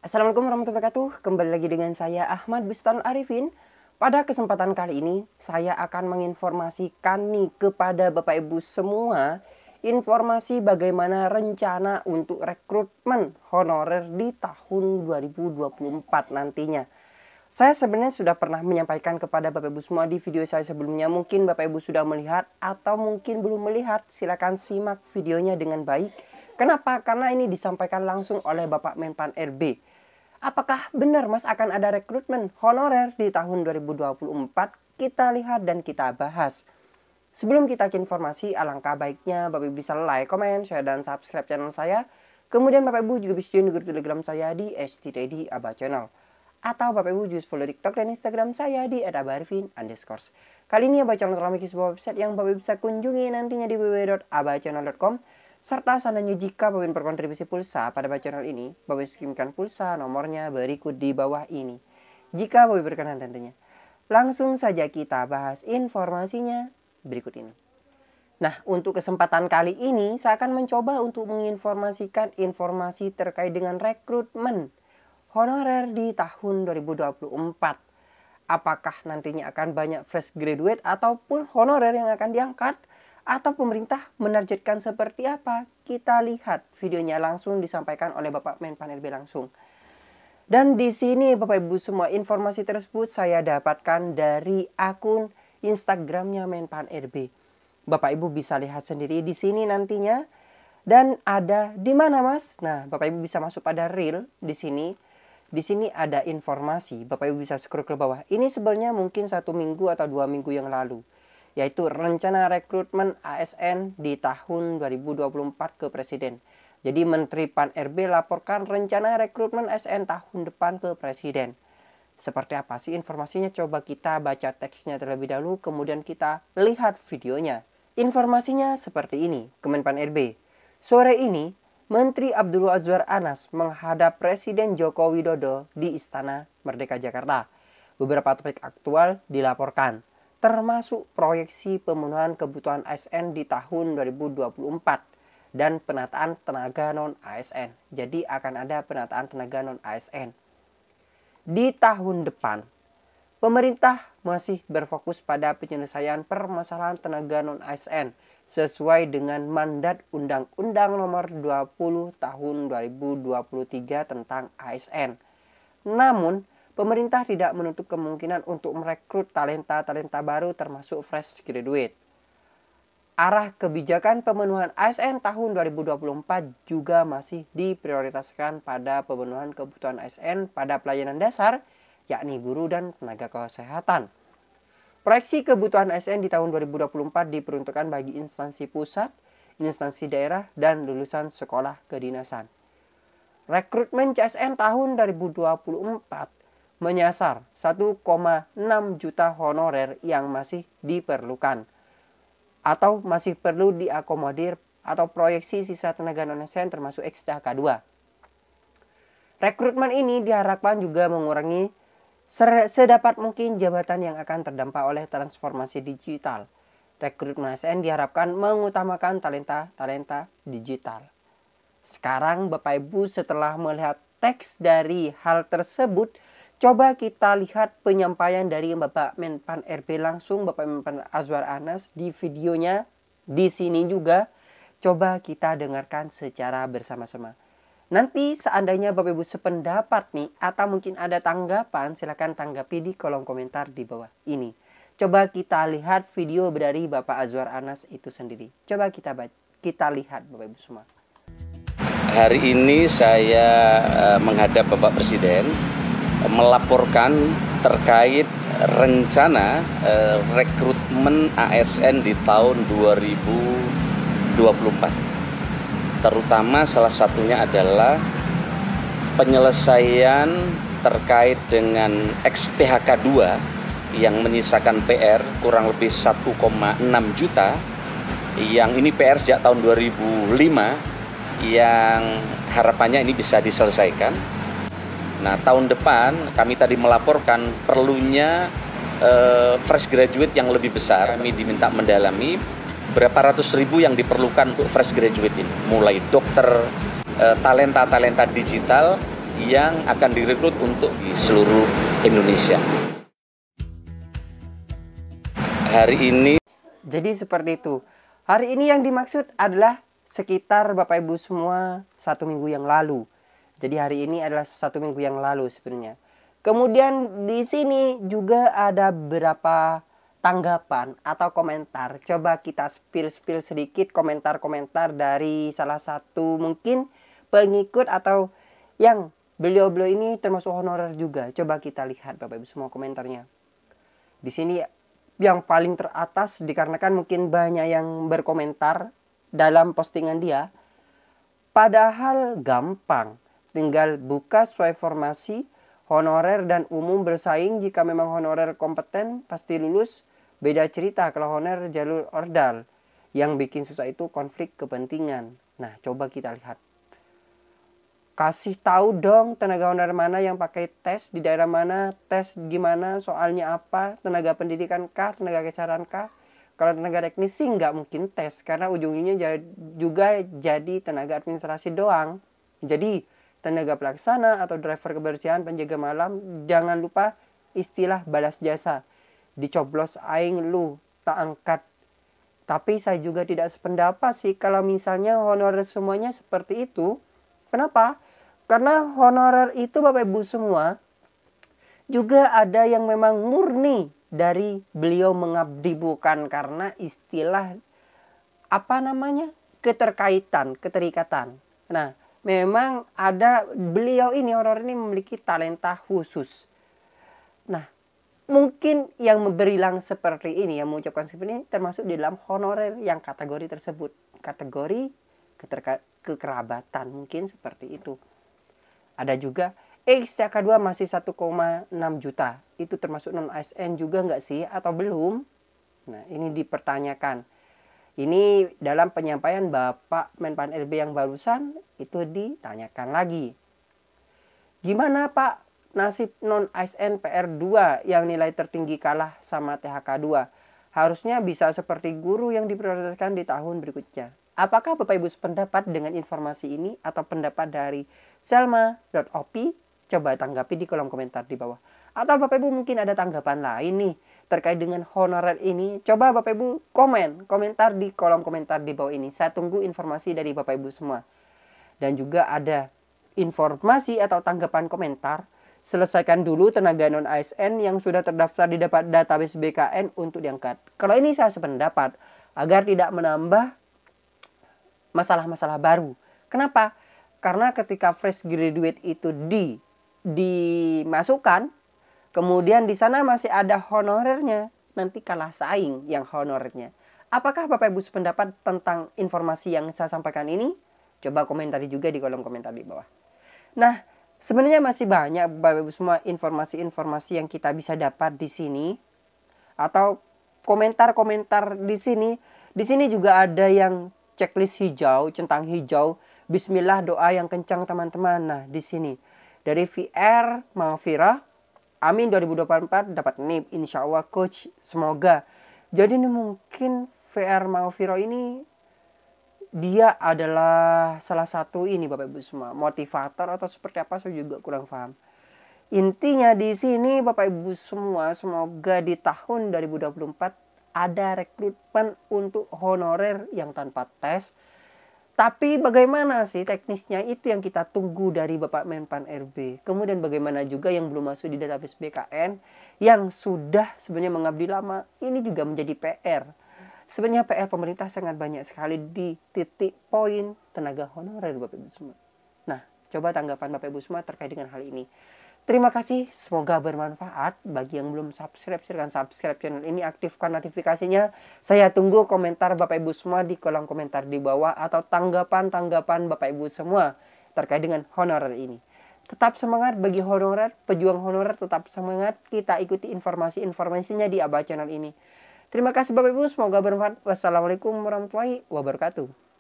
Assalamualaikum warahmatullahi wabarakatuh. Kembali lagi dengan saya Ahmad Bustanul Arifin. Pada kesempatan kali ini saya akan menginformasikan nih kepada Bapak Ibu semua informasi bagaimana rencana untuk rekrutmen honorer di tahun 2024 nantinya. Saya sebenarnya sudah pernah menyampaikan kepada Bapak Ibu semua di video saya sebelumnya. Mungkin Bapak Ibu sudah melihat atau mungkin belum melihat. Silakan simak videonya dengan baik. Kenapa? Karena ini disampaikan langsung oleh Bapak Menpan RB. Apakah benar Mas akan ada rekrutmen honorer di tahun 2024? Kita lihat dan kita bahas. Sebelum kita ke informasi, alangkah baiknya Bapak Ibu bisa like, komen, share, dan subscribe channel saya. Kemudian Bapak Ibu juga bisa join grup Telegram saya di @aba channel. Atau Bapak Ibu juga follow TikTok dan Instagram saya di @abarifin_. Kali ini Aba Channel telah memiliki sebuah website yang Bapak Ibu bisa kunjungi nantinya di www.abachannel.com. Serta seandainya jika Bapak Ibu berkontribusi pulsa pada channel ini, Bapak Ibu kirimkan pulsa nomornya berikut di bawah ini. Jika Bapak Ibu berkenan tentunya. Langsung saja kita bahas informasinya berikut ini. Nah, untuk kesempatan kali ini saya akan mencoba untuk menginformasikan informasi terkait dengan rekrutmen honorer di tahun 2024. Apakah nantinya akan banyak fresh graduate ataupun honorer yang akan diangkat? Atau pemerintah menargetkan seperti apa? Kita lihat videonya langsung disampaikan oleh Bapak Menpan RB langsung. Dan di sini Bapak Ibu semua informasi tersebut saya dapatkan dari akun Instagramnya Menpan RB. Bapak Ibu bisa lihat sendiri di sini nantinya. Dan ada di mana Mas? Nah, Bapak Ibu bisa masuk pada reel di sini. Di sini ada informasi. Bapak Ibu bisa scroll ke bawah. Ini sebenarnya mungkin 1 minggu atau 2 minggu yang lalu. Yaitu rencana rekrutmen ASN di tahun 2024 ke Presiden. Jadi Menteri Pan RB laporkan rencana rekrutmen ASN tahun depan ke Presiden. Seperti apa sih informasinya? Coba kita baca teksnya terlebih dahulu, kemudian kita lihat videonya. Informasinya seperti ini, Kemenpan RB. Sore ini, Menteri Abdul Azwar Anas menghadap Presiden Joko Widodo di Istana Merdeka Jakarta. Beberapa topik aktual dilaporkan, termasuk proyeksi pemenuhan kebutuhan ASN di tahun 2024 dan penataan tenaga non-ASN. Jadi akan ada penataan tenaga non-ASN. Di tahun depan, pemerintah masih berfokus pada penyelesaian permasalahan tenaga non-ASN sesuai dengan mandat Undang-Undang Nomor 20 Tahun 2023 tentang ASN. Namun, pemerintah tidak menutup kemungkinan untuk merekrut talenta-talenta baru termasuk fresh graduate. Arah kebijakan pemenuhan ASN tahun 2024 juga masih diprioritaskan pada pemenuhan kebutuhan ASN pada pelayanan dasar, yakni guru dan tenaga kesehatan. Proyeksi kebutuhan ASN di tahun 2024 diperuntukkan bagi instansi pusat, instansi daerah, dan lulusan sekolah kedinasan. Rekrutmen CSN tahun 2024 menyasar 1,6 juta honorer yang masih diperlukan atau masih perlu diakomodir atau proyeksi sisa tenaga non-ASN termasuk XTHK 2. Rekrutmen ini diharapkan juga mengurangi sedapat mungkin jabatan yang akan terdampak oleh transformasi digital. Rekrutmen ASN diharapkan mengutamakan talenta digital. Sekarang Bapak Ibu setelah melihat teks dari hal tersebut, coba kita lihat penyampaian dari Bapak Menpan RB langsung, Bapak Menpan Azwar Anas di videonya di sini juga. Coba kita dengarkan secara bersama-sama. Nanti seandainya Bapak Ibu sependapat nih atau mungkin ada tanggapan, silakan tanggapi di kolom komentar di bawah ini. Coba kita lihat video dari Bapak Azwar Anas itu sendiri. Coba kita lihat Bapak Ibu semua. Hari ini saya menghadap Bapak Presiden melaporkan terkait rencana rekrutmen ASN di tahun 2024. Terutama salah satunya adalah penyelesaian terkait dengan XTHK 2 yang menyisakan PR kurang lebih 1,6 juta. Yang ini PR sejak tahun 2005 yang harapannya ini bisa diselesaikan. Nah, tahun depan kami tadi melaporkan perlunya fresh graduate yang lebih besar. Kami diminta mendalami berapa ratus ribu yang diperlukan untuk fresh graduate ini. Mulai dokter, talenta-talenta digital yang akan direkrut untuk di seluruh Indonesia. Hari ini. Jadi seperti itu. Hari ini yang dimaksud adalah sekitar Bapak Ibu semua 1 minggu yang lalu. Jadi hari ini adalah 1 minggu yang lalu sebenarnya. Kemudian di sini juga ada beberapa tanggapan atau komentar. Coba kita spill sedikit komentar-komentar dari salah satu mungkin pengikut atau yang beliau-beliau ini termasuk honorer juga. Coba kita lihat Bapak Ibu semua komentarnya. Di sini yang paling teratas dikarenakan mungkin banyak yang berkomentar dalam postingan dia. Padahal gampang. Tinggal buka sesuai formasi honorer dan umum bersaing. Jika memang honorer kompeten pasti lulus. Beda cerita kalau honorer jalur ordal. Yang bikin susah itu konflik kepentingan. Nah, coba kita lihat. Kasih tahu dong tenaga honorer mana yang pakai tes, di daerah mana, tes gimana, soalnya apa, tenaga pendidikan kah, tenaga kesehatan kah. Kalau tenaga teknis sih nggak mungkin tes, karena ujungnya juga jadi tenaga administrasi doang. Jadi tenaga pelaksana atau driver kebersihan, penjaga malam, jangan lupa istilah balas jasa. Dicoblos aing lu, tak angkat. Tapi saya juga tidak sependapat sih kalau misalnya honorer semuanya seperti itu. Kenapa? Karena honorer itu Bapak Ibu semua juga ada yang memang murni dari beliau mengabdi, bukan karena istilah keterikatan. Nah, memang ada beliau ini, honorer ini memiliki talenta khusus. Nah, mungkin yang berilang seperti ini, yang mengucapkan seperti ini termasuk di dalam honorer yang kategori tersebut. Kategori kekerabatan mungkin seperti itu. Ada juga XTK2 masih 1,6 juta. Itu termasuk non-ASN juga nggak sih atau belum? Nah, ini dipertanyakan. Ini dalam penyampaian Bapak Menpan RB yang barusan itu ditanyakan lagi. Gimana Pak nasib non-ASN PR2 yang nilai tertinggi kalah sama THK2? Harusnya bisa seperti guru yang diprioritaskan di tahun berikutnya. Apakah Bapak Ibu sependapat dengan informasi ini atau pendapat dari Selma.op? Coba tanggapi di kolom komentar di bawah. Atau Bapak Ibu mungkin ada tanggapan lain nih terkait dengan honorer ini. Coba Bapak Ibu komentar di kolom komentar di bawah ini. Saya tunggu informasi dari Bapak Ibu semua. Dan juga ada informasi atau tanggapan komentar. Selesaikan dulu tenaga non-ASN yang sudah terdaftar di database BKN untuk diangkat. Kalau ini saya sependapat agar tidak menambah masalah-masalah baru. Kenapa? Karena ketika fresh graduate itu dimasukkan, kemudian di sana masih ada honorernya, nanti kalah saing yang honorernya. Apakah Bapak Ibu sependapat tentang informasi yang saya sampaikan ini? Coba komentari juga di kolom komentar di bawah. Nah, sebenarnya masih banyak Bapak Ibu semua informasi-informasi yang kita bisa dapat di sini atau komentar-komentar di sini. Di sini juga ada yang checklist hijau, centang hijau, bismillah doa yang kencang teman-teman. Nah, di sini dari VR Maghfirah, amin 2024 dapat NIP, insya Allah coach, semoga. Jadi ini mungkin VR Maghfirah ini dia adalah salah satu ini Bapak Ibu semua, motivator atau seperti apa saya juga kurang paham. Intinya di sini Bapak Ibu semua, semoga di tahun 2024 ada rekrutmen untuk honorer yang tanpa tes. Tapi bagaimana sih teknisnya, itu yang kita tunggu dari Bapak Menpan RB. Kemudian bagaimana juga yang belum masuk di database BKN, yang sudah sebenarnya mengabdi lama, ini juga menjadi PR. Sebenarnya PR pemerintah sangat banyak sekali di titik poin tenaga honorer Bapak Ibu semua. Nah, coba tanggapan Bapak Ibu semua terkait dengan hal ini. Terima kasih, semoga bermanfaat. Bagi yang belum subscribe, silahkan subscribe channel ini, aktifkan notifikasinya. Saya tunggu komentar Bapak Ibu semua di kolom komentar di bawah atau tanggapan-tanggapan Bapak Ibu semua terkait dengan honorer ini. Tetap semangat bagi honorer, pejuang honorer tetap semangat. Kita ikuti informasi-informasinya di Aba Channel ini. Terima kasih Bapak Ibu, semoga bermanfaat. Wassalamualaikum warahmatullahi wabarakatuh.